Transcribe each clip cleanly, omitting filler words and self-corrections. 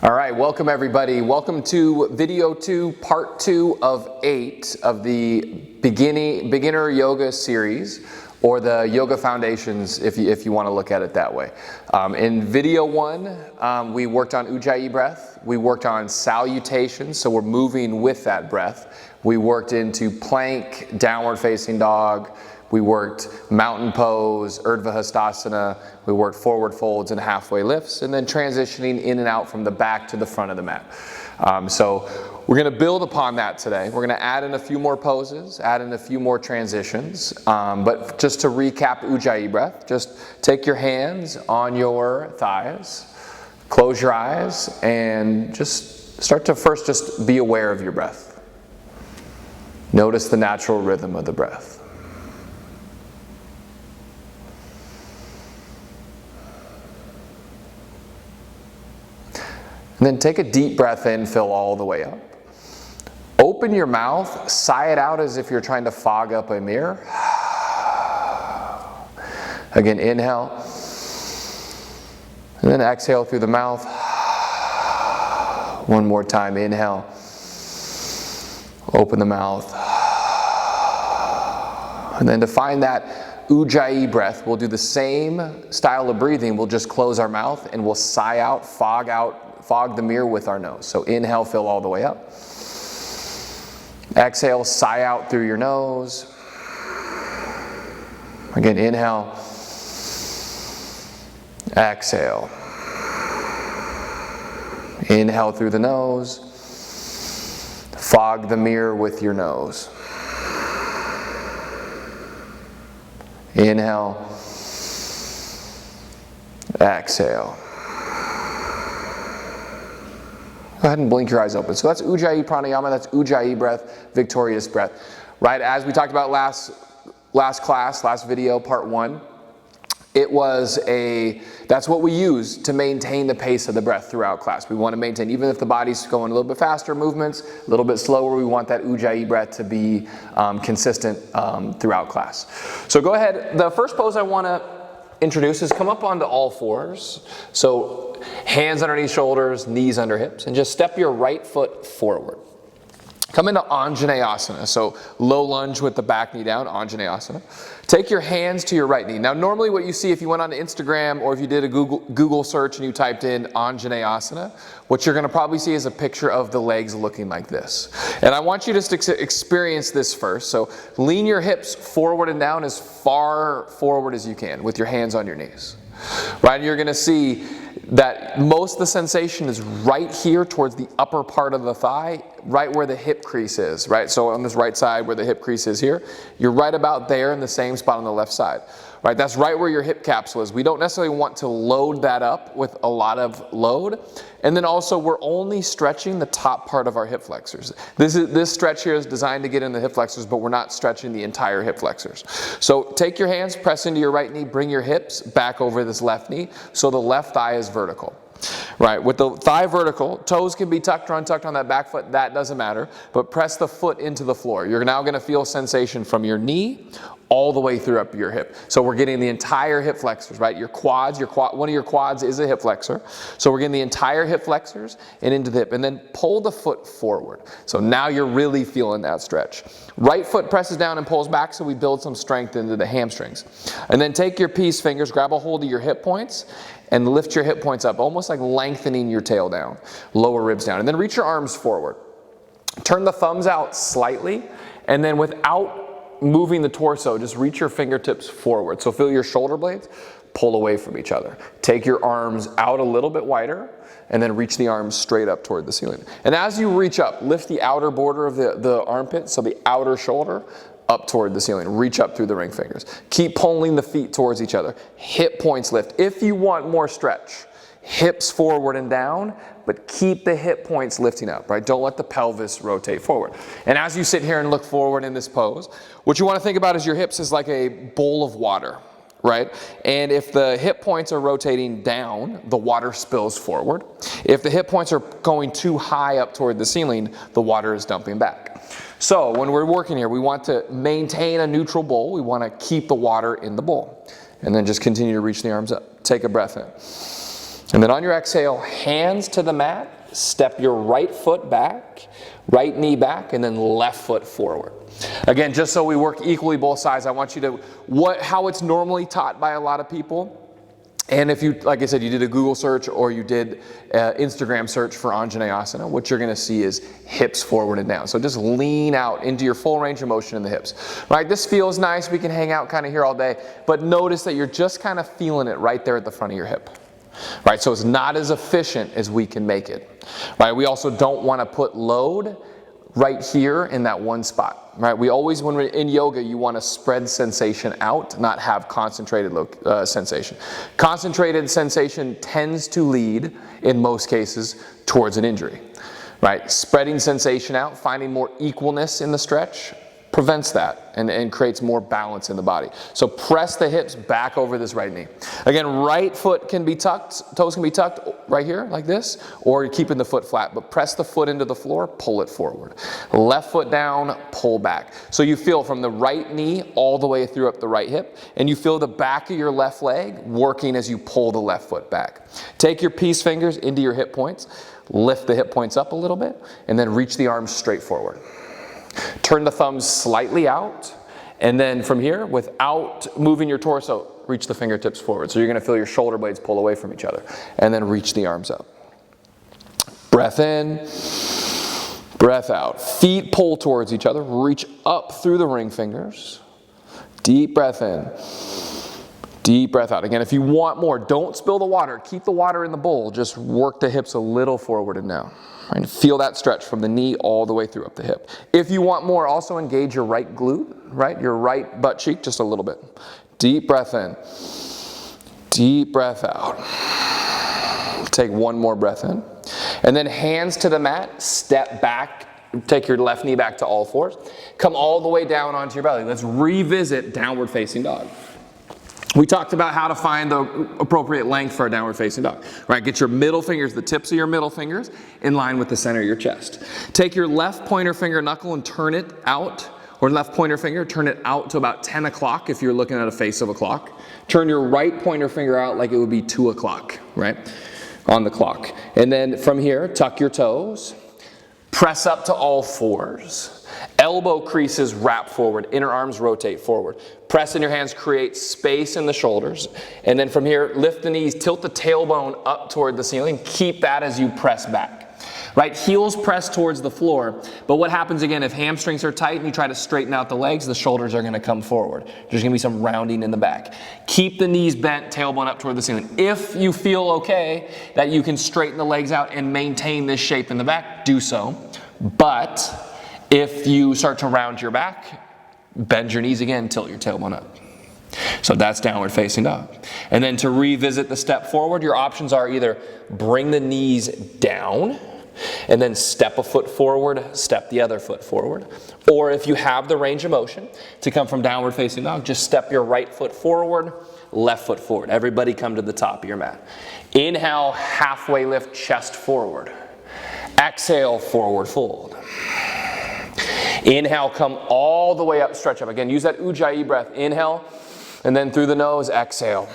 All right, welcome everybody. Welcome to video 2, part 2 of 8 of the beginner yoga series, or the yoga foundations if you want to look at it that way. In video 1, we worked on Ujjayi breath. We worked on salutations, so we're moving with that breath. We worked into plank, downward facing dog. We worked mountain pose, Urdhva Hastasana. We worked forward folds and halfway lifts, and then transitioning in and out from the back to the front of the mat. So we're going to build upon that today. We're going to add in a few more poses, add in a few more transitions. But just to recap Ujjayi breath, just take your hands on your thighs, close your eyes, and just start to first just be aware of your breath. Notice the natural rhythm of the breath. And then take a deep breath in, fill all the way up. Open your mouth, sigh it out as if you're trying to fog up a mirror. Again, inhale. And then exhale through the mouth. One more time, inhale. Open the mouth. And then to find that Ujjayi breath, we'll do the same style of breathing. We'll just close our mouth and we'll sigh out, fog the mirror with our nose. So inhale, fill all the way up. Exhale, sigh out through your nose. Again, inhale. Exhale. Inhale through the nose. Fog the mirror with your nose. Inhale. Exhale. Go ahead and blink your eyes open. So that's Ujjayi pranayama, that's Ujjayi breath, victorious breath. Right, as we talked about last video, part 1, that's what we use to maintain the pace of the breath throughout class. We want to maintain, even if the body's going a little bit faster movements, a little bit slower, we want that Ujjayi breath to be consistent throughout class. So go ahead, the first pose I want to introduce is come up onto all fours. So hands underneath shoulders, knees under hips, and just step your right foot forward. Come into Anjaneyasana, so low lunge with the back knee down, Anjaneyasana. Take your hands to your right knee. Now normally what you see if you went on Instagram or if you did a Google search and you typed in Anjaneyasana, what you're going to probably see is a picture of the legs looking like this. And I want you to just experience this first. So lean your hips forward and down as far forward as you can with your hands on your knees. Right, and you're going to see that most of the sensation is right here towards the upper part of the thigh, right where the hip crease is, right? So on this right side where the hip crease is here, you're right about there in the same spot on the left side, right? That's right where your hip capsule is. We don't necessarily want to load that up with a lot of load. And then also we're only stretching the top part of our hip flexors. This stretch here is designed to get in the hip flexors, but we're not stretching the entire hip flexors. So take your hands, press into your right knee, bring your hips back over this left knee so the left thigh is vertical. Right, with the thigh vertical, toes can be tucked or untucked on that back foot, that doesn't matter, but press the foot into the floor. You're now going to feel sensation from your knee all the way through up your hip. So we're getting the entire hip flexors, right? Your quads, one of your quads is a hip flexor. So we're getting the entire hip flexors and into the hip, and then pull the foot forward. So now you're really feeling that stretch. Right foot presses down and pulls back so we build some strength into the hamstrings. And then take your peace fingers, grab a hold of your hip points, and lift your hip points up, almost like lengthening your tail down, lower ribs down. And then reach your arms forward. Turn the thumbs out slightly, and then without moving the torso, just reach your fingertips forward. So feel your shoulder blades pull away from each other. Take your arms out a little bit wider, and then reach the arms straight up toward the ceiling. And as you reach up, lift the outer border of the armpit, so the outer shoulder, up toward the ceiling. Reach up through the ring fingers. Keep pulling the feet towards each other. Hip points lift. If you want more stretch, hips forward and down, but keep the hip points lifting up, right? Don't let the pelvis rotate forward. And as you sit here and look forward in this pose, what you want to think about is your hips is like a bowl of water, right? And if the hip points are rotating down, the water spills forward. If the hip points are going too high up toward the ceiling, the water is dumping back. So when we're working here, we want to maintain a neutral bowl. We want to keep the water in the bowl. And then just continue to reach the arms up. Take a breath in. And then on your exhale, hands to the mat, step your right foot back, right knee back, and then left foot forward. Again, just so we work equally both sides, I want you to, how it's normally taught by a lot of people. And if you, like I said, you did a Google search or you did Instagram search for Anjaneyasana, what you're going to see is hips forward and down. So just lean out into your full range of motion in the hips. Right, this feels nice. We can hang out kind of here all day, but notice that you're just kind of feeling it right there at the front of your hip. Right, so it's not as efficient as we can make it. Right, we also don't want to put load right here in that one spot. Right, we always, when we're in yoga, you want to spread sensation out, not have concentrated sensation. Concentrated sensation tends to lead, in most cases, towards an injury. Right, spreading sensation out, finding more equalness in the stretch, prevents that and creates more balance in the body. So press the hips back over this right knee. Again, right foot can be tucked, toes can be tucked right here like this, or you're keeping the foot flat, but press the foot into the floor, pull it forward. Left foot down, pull back. So you feel from the right knee all the way through up the right hip, and you feel the back of your left leg working as you pull the left foot back. Take your peace fingers into your hip points, lift the hip points up a little bit, and then reach the arms straight forward. Turn the thumbs slightly out, and then from here, without moving your torso, reach the fingertips forward. So you're going to feel your shoulder blades pull away from each other, and then reach the arms up. Breath in, breath out. Feet pull towards each other, reach up through the ring fingers. Deep breath in, deep breath out. Again, if you want more, don't spill the water. Keep the water in the bowl. Just work the hips a little forward and down. Right, feel that stretch from the knee all the way through up the hip. If you want more, also engage your right glute, right? Your right butt cheek just a little bit. Deep breath in. Deep breath out. Take one more breath in. And then hands to the mat, step back, take your left knee back to all fours. Come all the way down onto your belly. Let's revisit downward facing dog. We talked about how to find the appropriate length for a downward facing dog. Right, get your middle fingers, the tips of your middle fingers, in line with the center of your chest. Take your left pointer finger knuckle and turn it out, or left pointer finger, turn it out to about 10 o'clock if you're looking at a face of a clock. Turn your right pointer finger out like it would be 2 o'clock, right, on the clock. And then from here, tuck your toes, press up to all fours. Elbow creases wrap forward, inner arms rotate forward. Press in your hands, create space in the shoulders. And then from here, lift the knees, tilt the tailbone up toward the ceiling. Keep that as you press back. Right, heels press towards the floor. But what happens again, if hamstrings are tight and you try to straighten out the legs, the shoulders are going to come forward. There's going to be some rounding in the back. Keep the knees bent, tailbone up toward the ceiling. If you feel okay that you can straighten the legs out and maintain this shape in the back, do so. But if you start to round your back, bend your knees again, tilt your tailbone up. So that's downward facing dog. And then to revisit the step forward, your options are either bring the knees down and then step a foot forward, step the other foot forward. Or if you have the range of motion to come from downward facing dog, just step your right foot forward, left foot forward. Everybody come to the top of your mat. Inhale, halfway lift, chest forward. Exhale, forward fold. Inhale, come all the way up, stretch up. Again, use that Ujjayi breath. Inhale, and then through the nose, exhale.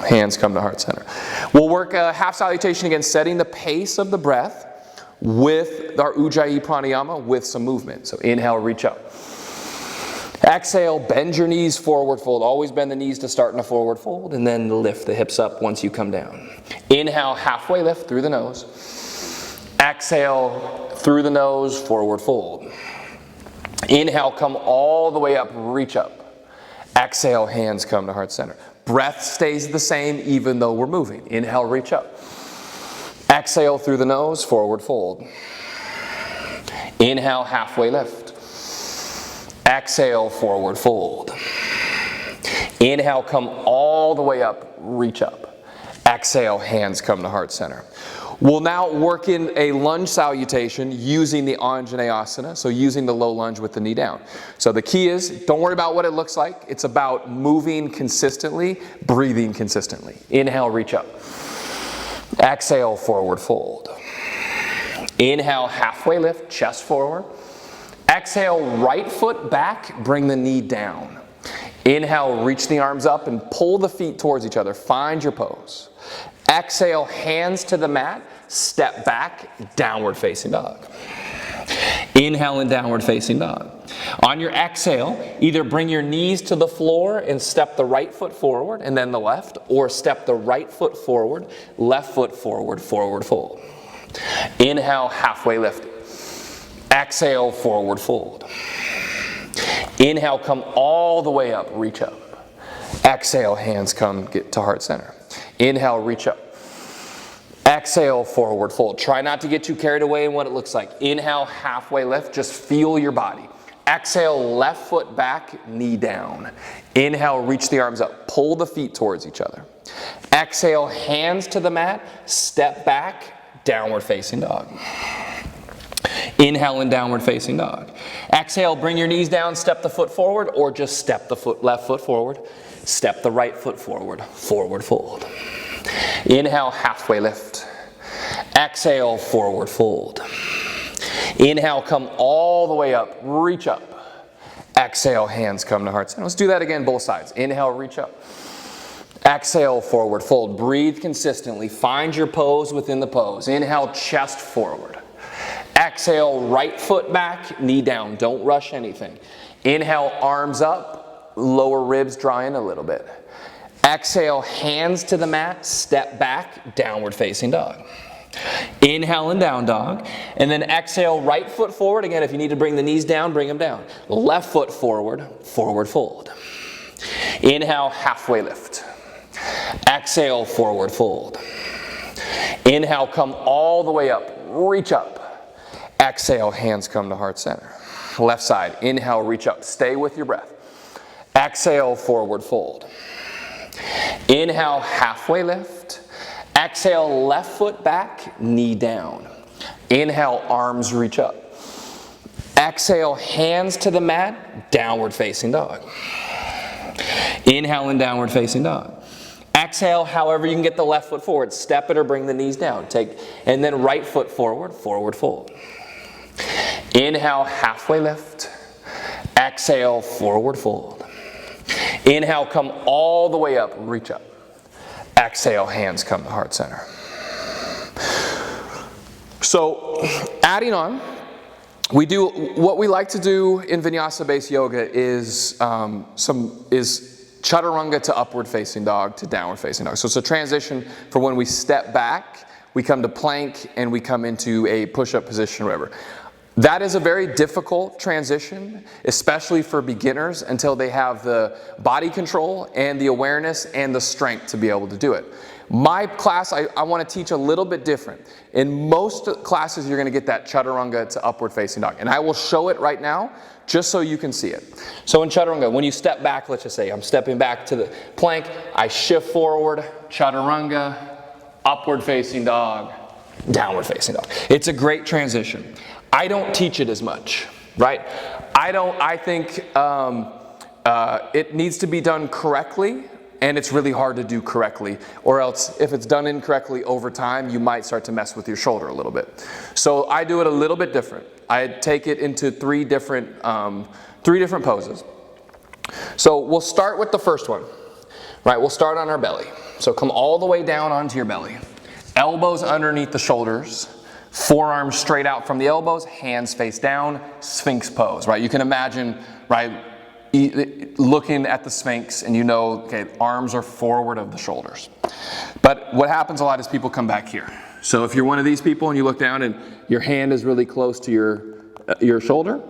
Hands come to heart center. We'll work a half salutation again, setting the pace of the breath with our Ujjayi pranayama with some movement. So inhale, reach up. Exhale, bend your knees, forward fold. Always bend the knees to start in a forward fold, and then lift the hips up once you come down. Inhale, halfway lift through the nose. Exhale, through the nose, forward fold. Inhale, come all the way up, reach up. Exhale, hands come to heart center. Breath stays the same even though we're moving. Inhale, reach up. Exhale through the nose, forward fold. Inhale, halfway lift. Exhale, forward fold. Inhale, come all the way up, reach up. Exhale, hands come to heart center. We'll now work in a lunge salutation using the Anjaneyasana, so using the low lunge with the knee down. So the key is, don't worry about what it looks like. It's about moving consistently, breathing consistently. Inhale, reach up. Exhale, forward fold. Inhale, halfway lift, chest forward. Exhale, right foot back, bring the knee down. Inhale, reach the arms up and pull the feet towards each other. Find your pose. Exhale, hands to the mat, step back, downward facing dog. Inhale in downward facing dog. On your exhale, either bring your knees to the floor and step the right foot forward and then the left, or step the right foot forward, left foot forward, forward fold. Inhale, halfway lift. Exhale, forward fold. Inhale, come all the way up, reach up. Exhale, hands come, get to heart center. Inhale, reach up. Exhale, forward fold. Try not to get too carried away in what it looks like. Inhale, halfway lift, just feel your body. Exhale, left foot back, knee down. Inhale, reach the arms up, pull the feet towards each other. Exhale, hands to the mat, step back, downward facing dog. Inhale in downward facing dog. Exhale, bring your knees down, step the foot forward, or just step the left foot forward. Step the right foot forward, forward fold. Inhale, halfway lift. Exhale, forward fold. Inhale, come all the way up, reach up. Exhale, hands come to heart center. Let's do that again, both sides. Inhale, reach up. Exhale, forward fold. Breathe consistently. Find your pose within the pose. Inhale, chest forward. Exhale, right foot back, knee down. Don't rush anything. Inhale, arms up, lower ribs draw in a little bit. Exhale, hands to the mat, step back, downward facing dog. Inhale and down dog. And then exhale, right foot forward. Again, if you need to bring the knees down, bring them down. Left foot forward, forward fold. Inhale, halfway lift. Exhale, forward fold. Inhale, come all the way up, reach up. Exhale, hands come to heart center. Left side, inhale, reach up. Stay with your breath. Exhale, forward fold. Inhale, halfway lift. Exhale, left foot back, knee down. Inhale, arms reach up. Exhale, hands to the mat, downward facing dog. Inhale and downward facing dog. Exhale, however you can get the left foot forward. Step it or bring the knees down. And then right foot forward, forward fold. Inhale, halfway lift. Exhale, forward fold. Inhale, come all the way up, reach up. Exhale, hands come to heart center. So, adding on, what we like to do in vinyasa-based yoga is chaturanga to upward facing dog to downward facing dog. So it's a transition for when we step back, we come to plank, and we come into a push-up position or whatever. That is a very difficult transition, especially for beginners, until they have the body control and the awareness and the strength to be able to do it. My class, I want to teach a little bit different. In most classes, you're going to get that chaturanga to upward facing dog. And I will show it right now, just so you can see it. So in chaturanga, when you step back, let's just say I'm stepping back to the plank, I shift forward, chaturanga, upward facing dog, downward facing dog. It's a great transition. I don't teach it as much, right? I think it needs to be done correctly, and it's really hard to do correctly, or else if it's done incorrectly over time, you might start to mess with your shoulder a little bit. So I do it a little bit different. I take it into three different poses. So we'll start with the first one, right? We'll start on our belly. So come all the way down onto your belly. Elbows underneath the shoulders. Forearms straight out from the elbows, hands face down, Sphinx pose, right? You can imagine, right, looking at the Sphinx and you know, okay, arms are forward of the shoulders. But what happens a lot is people come back here. So if you're one of these people and you look down and your hand is really close to your shoulder,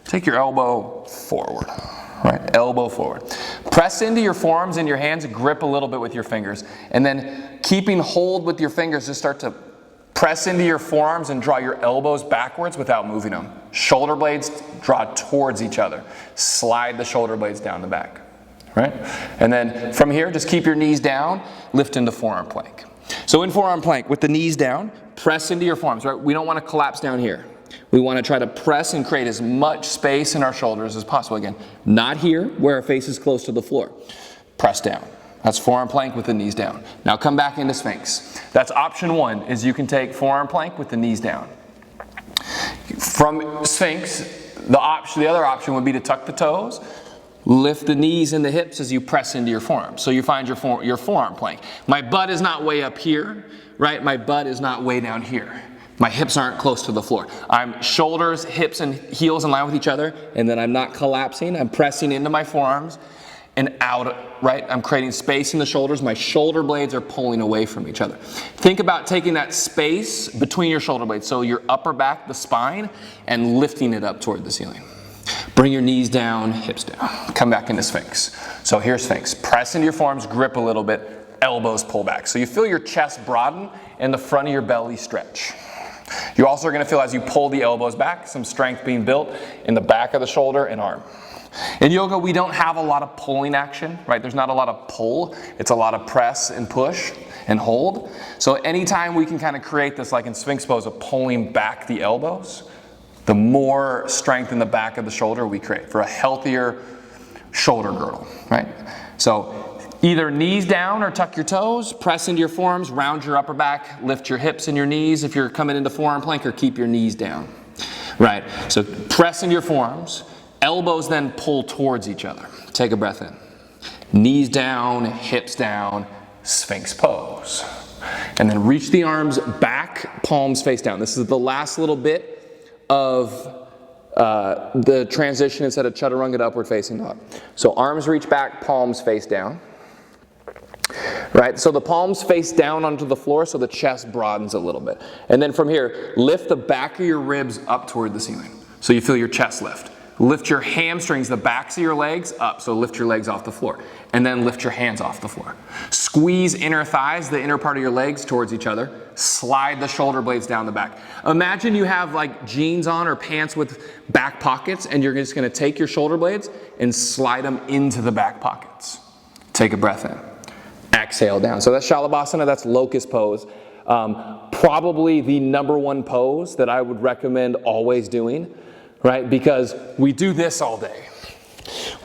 take your elbow forward, right? Elbow forward. Press into your forearms and your hands, grip a little bit with your fingers, and then keeping hold with your fingers, just start to press into your forearms and draw your elbows backwards without moving them. Shoulder blades draw towards each other. Slide the shoulder blades down the back, right? And then from here, just keep your knees down, lift into forearm plank. So in forearm plank, with the knees down, press into your forearms, right? We don't want to collapse down here. We want to try to press and create as much space in our shoulders as possible. Again, not here where our face is close to the floor. Press down. That's forearm plank with the knees down. Now come back into Sphinx. That's option one, is you can take forearm plank with the knees down. From Sphinx, the other option would be to tuck the toes, Lift the knees and the hips as you press into your forearm. So you find your forearm plank. My butt is not way up here, right? My butt is not way down here. My hips aren't close to the floor. I'm shoulders, hips, and heels in line with each other, and then I'm not collapsing. I'm pressing into my forearms and out, right? I'm creating space in the shoulders. My shoulder blades are pulling away from each other. Think about taking that space between your shoulder blades, so your upper back, the spine, and lifting it up toward the ceiling. Bring your knees down, hips down. Come back into Sphinx. So here's Sphinx. Press into your forearms, grip a little bit, elbows pull back. So you feel your chest broaden and the front of your belly stretch. You also are going to feel, as you pull the elbows back, some strength being built in the back of the shoulder and arm. In yoga, we don't have a lot of pulling action, right? There's not a lot of pull. It's a lot of press and push and hold. So anytime we can kind of create this, like in Sphinx Pose, of pulling back the elbows, the more strength in the back of the shoulder we create for a healthier shoulder girdle, right? So either knees down or tuck your toes, press into your forearms, round your upper back, lift your hips and your knees if you're coming into forearm plank, or keep your knees down, right? So press into your forearms, elbows then pull towards each other. Take a breath in. Knees down, hips down, Sphinx Pose. And then reach the arms back, palms face down. This is the last little bit of the transition instead of Chaturanga to upward facing dog. So arms reach back, palms face down. Right, so the palms face down onto the floor so the chest broadens a little bit. And then from here, lift the back of your ribs up toward the ceiling. So you feel your chest lift. Lift your hamstrings, the backs of your legs up, so lift your legs off the floor. And then lift your hands off the floor. Squeeze inner thighs, the inner part of your legs, towards each other. Slide the shoulder blades down the back. Imagine you have like jeans on or pants with back pockets, and you're just going to take your shoulder blades and slide them into the back pockets. Take a breath in. Exhale down. So that's Shalabhasana, that's Locust Pose. Probably the #1 pose that I would recommend always doing, right? Because we do this all day.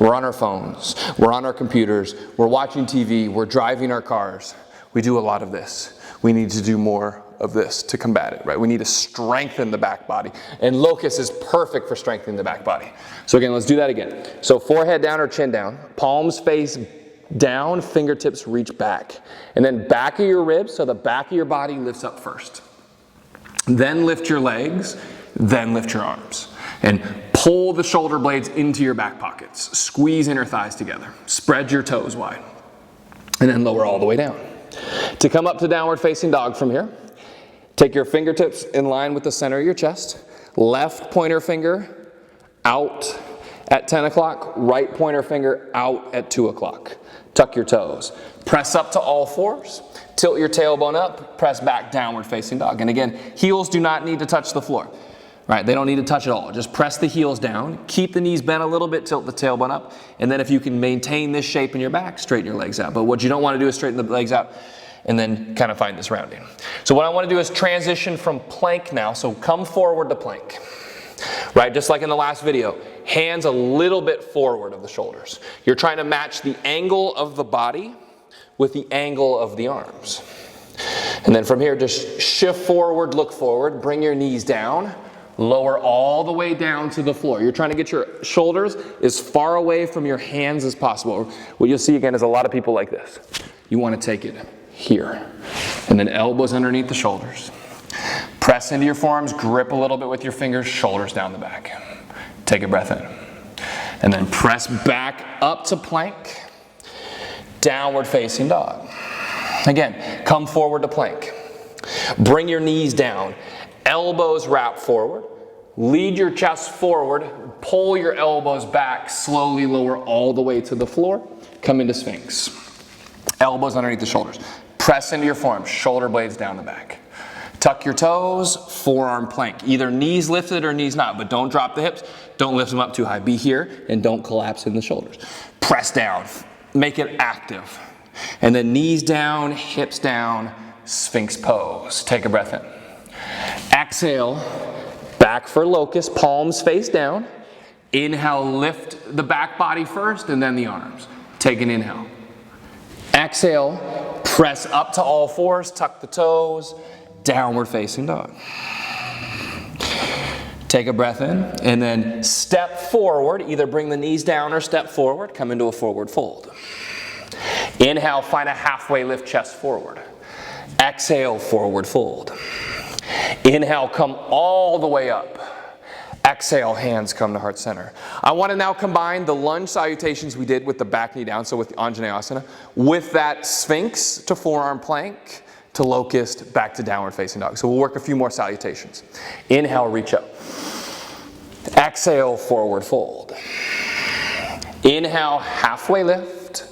We're on our phones, we're on our computers, we're watching TV, we're driving our cars. We do a lot of this. We need to do more of this to combat it, right? We need to strengthen the back body. And Locust is perfect for strengthening the back body. So again, let's do that again. So forehead down or chin down, palms face down, fingertips reach back. And then back of your ribs, so the back of your body lifts up first. Then lift your legs, then lift your arms. And pull the shoulder blades into your back pockets. Squeeze inner thighs together. Spread your toes wide. And then lower all the way down. To come up to downward facing dog from here, take your fingertips in line with the center of your chest. Left pointer finger out at 10 o'clock, right pointer finger out at 2 o'clock. Tuck your toes. Press up to all fours. Tilt your tailbone up. Press back, downward facing dog. And again, heels do not need to touch the floor. Right, they don't need to touch at all. Just press the heels down. Keep the knees bent a little bit. Tilt the tailbone up. And then if you can maintain this shape in your back, straighten your legs out. But what you don't want to do is straighten the legs out and then kind of find this rounding. So what I want to do is transition from plank now. So come forward to plank. Right, just like in the last video, hands a little bit forward of the shoulders. You're trying to match the angle of the body with the angle of the arms. And then from here, just shift forward, look forward, bring your knees down, lower all the way down to the floor. You're trying to get your shoulders as far away from your hands as possible. What you'll see again is a lot of people like this. You want to take it here. And then elbows underneath the shoulders. Press into your forearms, grip a little bit with your fingers, shoulders down the back. Take a breath in. And then press back up to plank, downward facing dog. Again, come forward to plank. Bring your knees down, elbows wrap forward. Lead your chest forward, pull your elbows back, slowly lower all the way to the floor. Come into Sphinx. Elbows underneath the shoulders. Press into your forearms, shoulder blades down the back. Tuck your toes, forearm plank. Either knees lifted or knees not, but don't drop the hips. Don't lift them up too high. Be here and don't collapse in the shoulders. Press down, make it active. And then knees down, hips down, Sphinx Pose. Take a breath in. Exhale, back for Locust, palms face down. Inhale, lift the back body first and then the arms. Take an inhale. Exhale, press up to all fours, tuck the toes. Downward facing dog. Take a breath in, and then step forward. Either bring the knees down or step forward. Come into a forward fold. Inhale, find a halfway lift, chest forward. Exhale, forward fold. Inhale, come all the way up. Exhale, hands come to heart center. I want to now combine the lunge salutations we did with the back knee down, so with the Anjaneyasana, with that Sphinx to forearm plank, to locust, back to downward facing dog. So we'll work a few more salutations. Inhale, reach up. Exhale, forward fold. Inhale, halfway lift.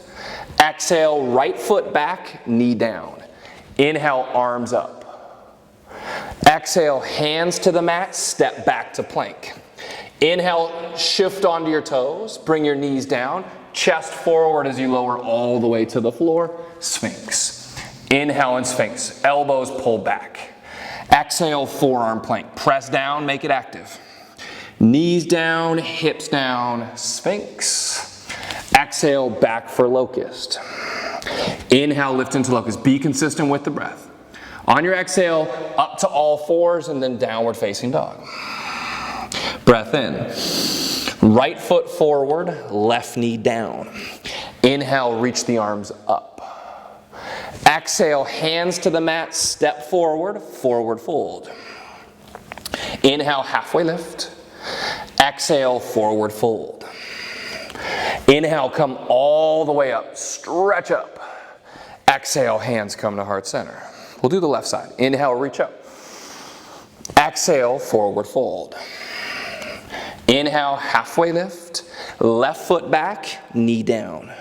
Exhale, right foot back, knee down. Inhale, arms up. Exhale, hands to the mat, step back to plank. Inhale, shift onto your toes, bring your knees down, chest forward as you lower all the way to the floor, Sphinx. Inhale and Sphinx, elbows pull back. Exhale, forearm plank, press down, make it active. Knees down, hips down, Sphinx. Exhale, back for locust. Inhale, lift into locust, be consistent with the breath. On your exhale, up to all fours and then downward facing dog. Breath in. Right foot forward, left knee down. Inhale, reach the arms up. Exhale, hands to the mat, step forward, forward fold. Inhale, halfway lift. Exhale, forward fold. Inhale, come all the way up, stretch up. Exhale, hands come to heart center. We'll do the left side. Inhale, reach up. Exhale, forward fold. Inhale, halfway lift. Left foot back, knee down.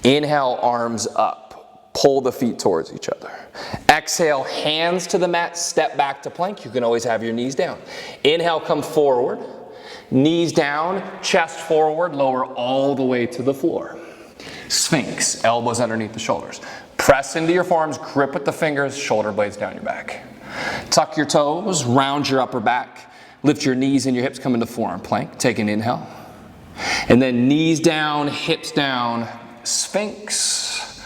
Inhale, arms up. Pull the feet towards each other. Exhale, hands to the mat, step back to plank. You can always have your knees down. Inhale, come forward. Knees down, chest forward, lower all the way to the floor. Sphinx, elbows underneath the shoulders. Press into your forearms, grip with the fingers, shoulder blades down your back. Tuck your toes, round your upper back. Lift your knees and your hips, come into forearm plank. Take an inhale. And then knees down, hips down, Sphinx.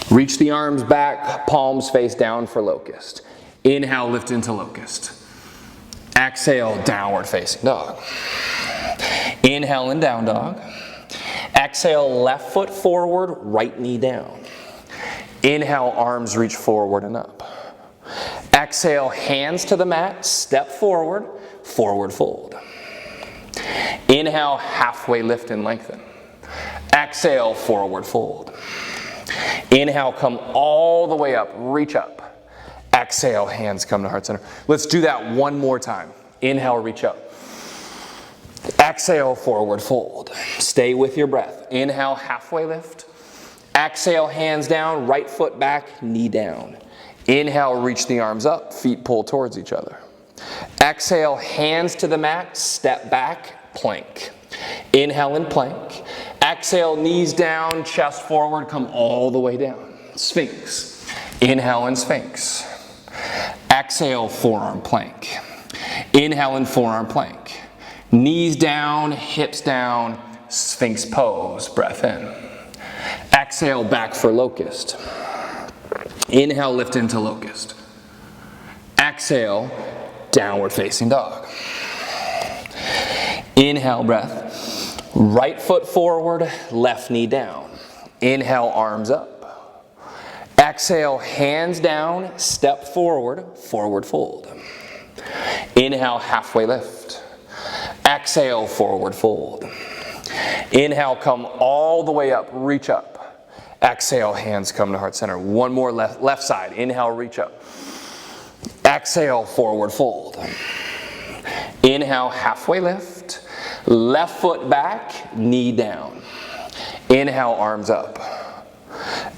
Reach the arms back, palms face down for locust. Inhale, lift into locust. Exhale, downward facing dog. Inhale and down dog. Exhale, left foot forward, right knee down. Inhale, arms reach forward and up. Exhale, hands to the mat, step forward, forward fold. Inhale, halfway lift and lengthen. Exhale, forward fold. Inhale, come all the way up, reach up. Exhale, hands come to heart center. Let's do that one more time. Inhale, reach up. Exhale, forward fold. Stay with your breath. Inhale, halfway lift. Exhale, hands down, right foot back, knee down. Inhale, reach the arms up, feet pull towards each other. Exhale, hands to the mat, step back, plank. Inhale and plank. Exhale, knees down, chest forward, come all the way down. Sphinx. Inhale and Sphinx. Exhale, forearm plank. Inhale and forearm plank. Knees down, hips down, Sphinx pose, breath in. Exhale, back for locust. Inhale, lift into locust. Exhale, downward facing dog. Inhale, breath. Right foot forward, left knee down. Inhale, arms up. Exhale, hands down, step forward, forward fold. Inhale, halfway lift. Exhale, forward fold. Inhale, come all the way up, reach up. Exhale, hands come to heart center. One more left side. Inhale, reach up. Exhale, forward fold. Inhale, halfway lift. Left foot back, knee down. Inhale, arms up.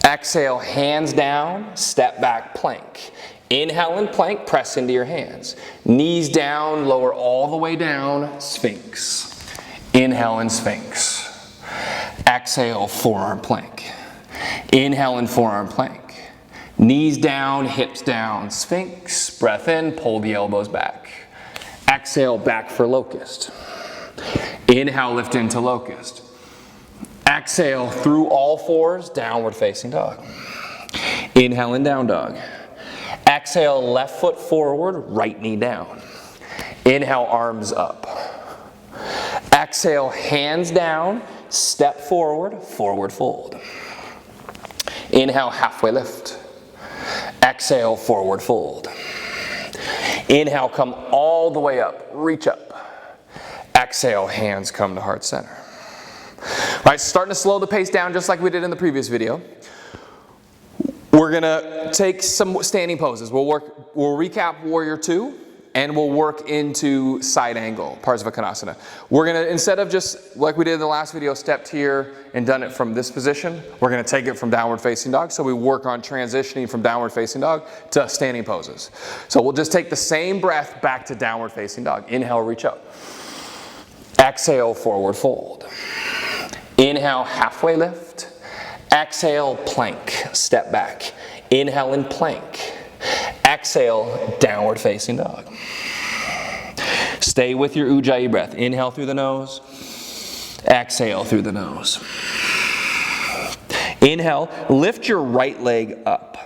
Exhale, hands down, step back, plank. Inhale and plank, press into your hands. Knees down, lower all the way down, Sphinx. Inhale and Sphinx. Exhale, forearm plank. Inhale and forearm plank. Knees down, hips down, Sphinx. Breath in, pull the elbows back. Exhale, back for locust. Inhale, lift into locust. Exhale, through all fours, downward facing dog. Inhale and down dog. Exhale, left foot forward, right knee down. Inhale, arms up. Exhale, hands down, step forward, forward fold. Inhale, halfway lift. Exhale, forward fold. Inhale, come all the way up, reach up. Exhale, hands come to heart center. All right, starting to slow the pace down just like we did in the previous video. We're gonna take some standing poses. We'll recap Warrior 2, and we'll work into side angle, Parsvakonasana. We're gonna, instead of just like we did in the last video, stepped here and done it from this position, we're gonna take it from downward facing dog. So we work on transitioning from downward facing dog to standing poses. So we'll just take the same breath back to downward facing dog. Inhale, reach up. Exhale, forward fold. Inhale, halfway lift. Exhale, plank, step back. Inhale and plank. Exhale, downward facing dog. Stay with your Ujjayi breath. Inhale through the nose. Exhale through the nose. Inhale, lift your right leg up.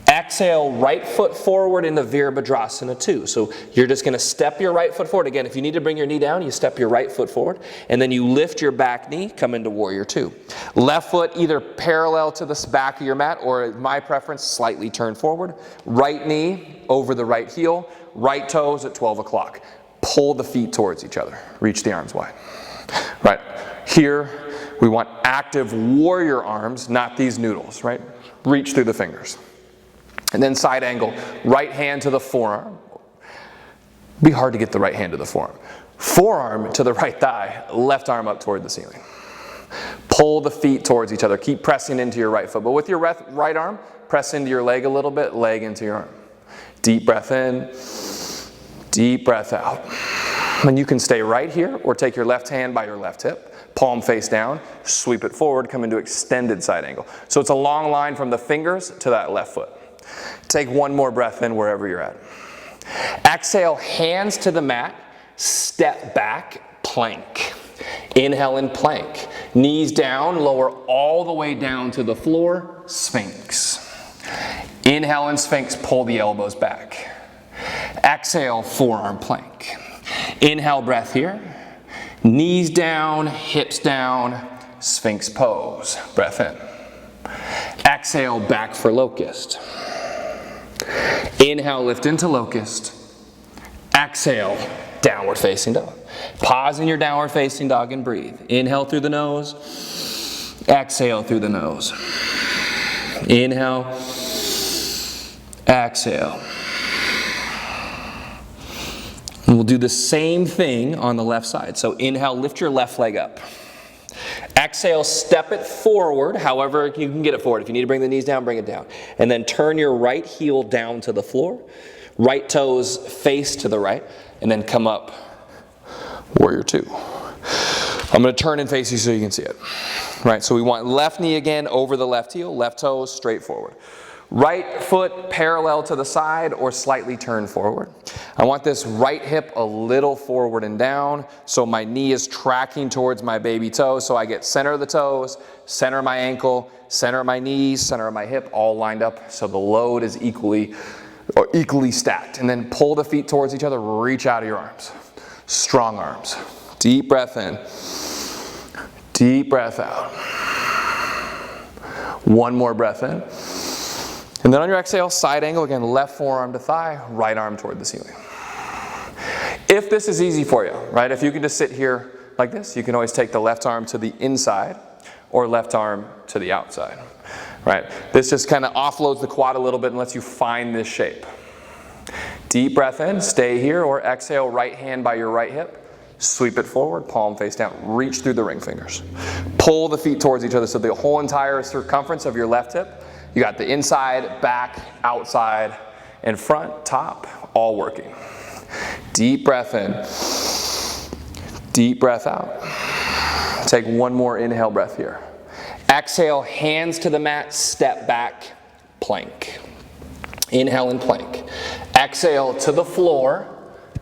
Exhale, right foot forward into Virabhadrasana 2. So you're just going to step your right foot forward. Again, if you need to bring your knee down, you step your right foot forward. And then you lift your back knee, come into Warrior 2. Left foot either parallel to the back of your mat, or my preference, slightly turn forward. Right knee over the right heel. Right toes at 12 o'clock. Pull the feet towards each other. Reach the arms wide. Right. Here, we want active warrior arms, not these noodles, right? Reach through the fingers. And then side angle, right hand to the forearm. Be hard to get the right hand to the forearm. Forearm to the right thigh, left arm up toward the ceiling. Pull the feet towards each other. Keep pressing into your right foot. But with your right arm, press into your leg a little bit, leg into your arm. Deep breath in, deep breath out. And you can stay right here or take your left hand by your left hip, palm face down, sweep it forward, come into extended side angle. So it's a long line from the fingers to that left foot. Take one more breath in wherever you're at. Exhale, hands to the mat, step back, plank. Inhale and plank. Knees down, lower all the way down to the floor, Sphinx. Inhale and Sphinx, pull the elbows back. Exhale, forearm plank. Inhale, breath here. Knees down, hips down, Sphinx pose. Breath in. Exhale, back for locust. Inhale, lift into locust. Exhale, downward facing dog. Pause in your downward facing dog and breathe. Inhale through the nose. Exhale through the nose. Inhale. Exhale. And we'll do the same thing on the left side. So inhale, lift your left leg up. Exhale, step it forward, however you can get it forward. If you need to bring the knees down, bring it down. And then turn your right heel down to the floor. Right toes face to the right. And then come up, Warrior 2. I'm going to turn and face you so you can see it. Right, so we want left knee again over the left heel, left toes straight forward. Right foot parallel to the side or slightly turned forward. I want this right hip a little forward and down so my knee is tracking towards my baby toe, so I get center of the toes, center of my ankle, center of my knees, center of my hip all lined up so the load is equally stacked. And then pull the feet towards each other, reach out of your arms. Strong arms. Deep breath in. Deep breath out. One more breath in. And then on your exhale, side angle, again, left forearm to thigh, right arm toward the ceiling. If this is easy for you, right, if you can just sit here like this, you can always take the left arm to the inside or left arm to the outside, right? This just kind of offloads the quad a little bit and lets you find this shape. Deep breath in, stay here, or exhale, right hand by your right hip, sweep it forward, palm face down, reach through the ring fingers. Pull the feet towards each other so the whole entire circumference of your left hip. You got the inside, back, outside, and front, top, all working. Deep breath in. Deep breath out. Take one more inhale breath here. Exhale, hands to the mat, step back, plank. Inhale and plank. Exhale to the floor,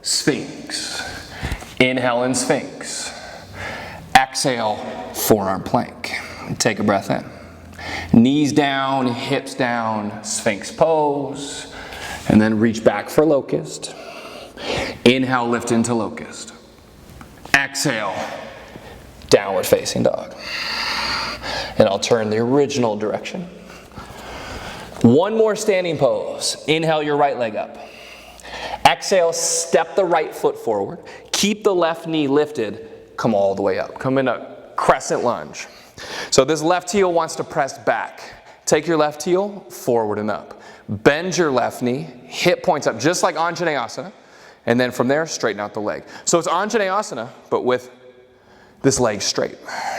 Sphinx. Inhale and Sphinx. Exhale, forearm plank. Take a breath in. Knees down, hips down, Sphinx pose, and then reach back for locust. Inhale, lift into locust. Exhale, downward facing dog. And I'll turn the original direction. One more standing pose. Inhale your right leg up. Exhale, step the right foot forward. Keep the left knee lifted. Come all the way up. Come in a crescent lunge. So this left heel wants to press back. Take your left heel forward and up. Bend your left knee, hip points up, just like Anjaneyasana. And then from there, straighten out the leg. So it's Anjaneyasana, but with this leg straight.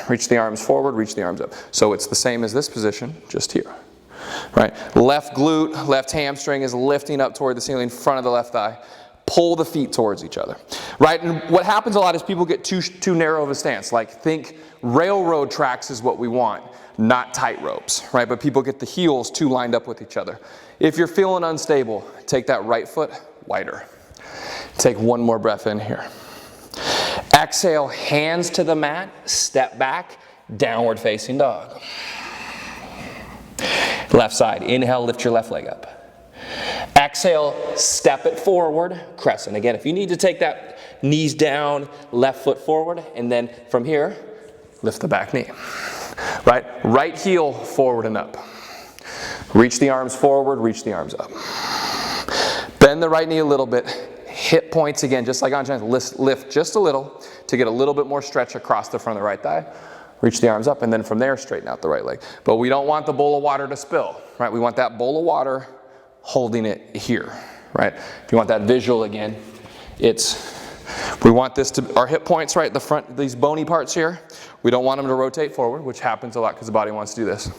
Reach the arms forward, reach the arms up. So it's the same as this position, just here. Right? Left glute, left hamstring is lifting up toward the ceiling, front of the left thigh. Pull the feet towards each other. Right? And what happens a lot is people get too narrow of a stance. Like, think railroad tracks is what we want, not tight ropes. Right? But people get the heels too lined up with each other. If you're feeling unstable, take that right foot wider. Take one more breath in here. Exhale, hands to the mat, step back, downward facing dog. Left side, inhale, lift your left leg up. Exhale, step it forward, crescent. Again, if you need to take that knees down, left foot forward, and then from here, lift the back knee. Right? Right heel forward and up. Reach the arms forward, reach the arms up. Bend the right knee a little bit. Hip points again, just like on chest, lift just a little to get a little bit more stretch across the front of the right thigh. Reach the arms up, and then from there, straighten out the right leg. But we don't want the bowl of water to spill, right? We want that bowl of water holding it here, right? If you want that visual again, we want this to, our hip points, right, the front, these bony parts here, we don't want them to rotate forward, which happens a lot because the body wants to do this.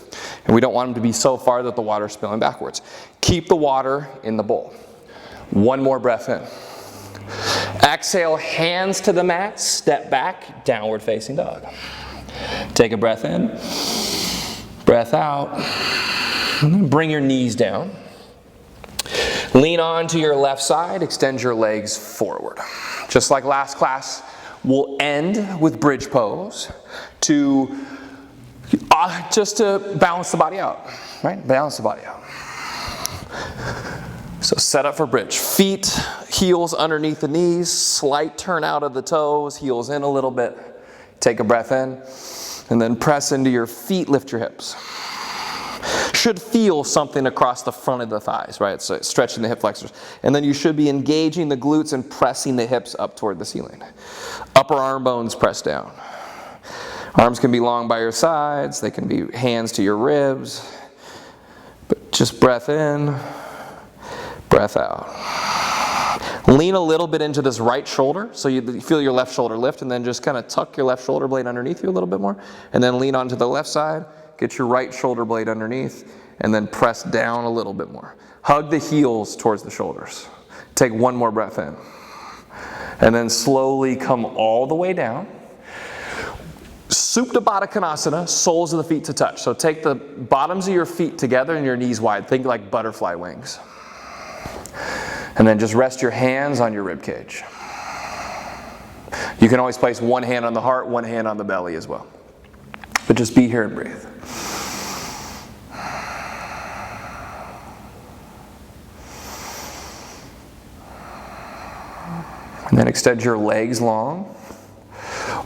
And we don't want them to be so far that the water's spilling backwards. Keep the water in the bowl. One more breath in. Exhale, hands to the mat, step back, downward facing dog. Take a breath in, breath out, and then bring your knees down. Lean on to your left side, extend your legs forward. Just like last class, we'll end with bridge pose just to balance the body out, right? Balance the body out. So set up for bridge. Feet, heels underneath the knees, slight turn out of the toes, heels in a little bit. Take a breath in, and then press into your feet, lift your hips. Should feel something across the front of the thighs, right? So stretching the hip flexors. And then you should be engaging the glutes and pressing the hips up toward the ceiling. Upper arm bones press down. Arms can be long by your sides, they can be hands to your ribs. But just breath in, breath out. Lean a little bit into this right shoulder, so you feel your left shoulder lift, and then just kind of tuck your left shoulder blade underneath you a little bit more, and then lean onto the left side, get your right shoulder blade underneath, and then press down a little bit more. Hug the heels towards the shoulders. Take one more breath in. And then slowly come all the way down. Supta Baddha Konasana, soles of the feet to touch. So take the bottoms of your feet together and your knees wide. Think like butterfly wings. And then just rest your hands on your rib cage. You can always place one hand on the heart, one hand on the belly as well. But just be here and breathe. And then extend your legs long,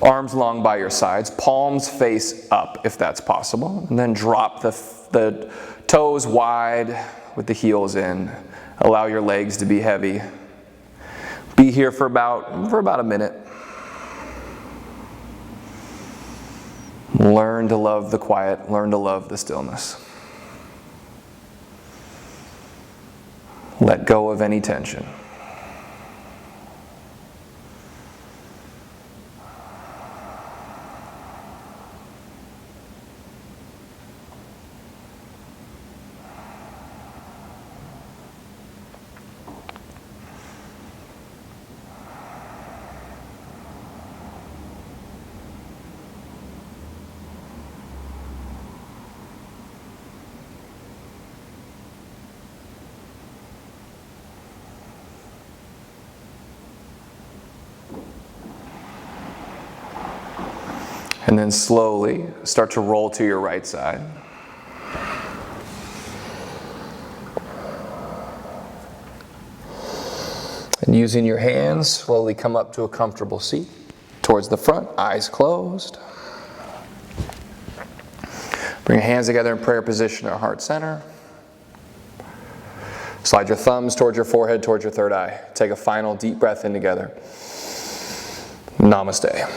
arms long by your sides, palms face up if that's possible. And then drop the toes wide with the heels in. Allow your legs to be heavy. Be here for about a minute. Learn to love the quiet. Learn to love the stillness. Let go of any tension. And then slowly start to roll to your right side. And using your hands, slowly come up to a comfortable seat. Towards the front, eyes closed. Bring your hands together in prayer position or heart center. Slide your thumbs towards your forehead, towards your third eye. Take a final deep breath in together. Namaste.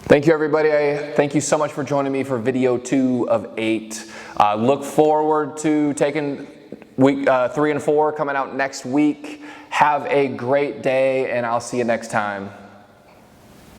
Thank you, everybody. Thank you so much for joining me for video 2 of 8. Look forward to taking week 3 and 4 coming out next week. Have a great day, and I'll see you next time.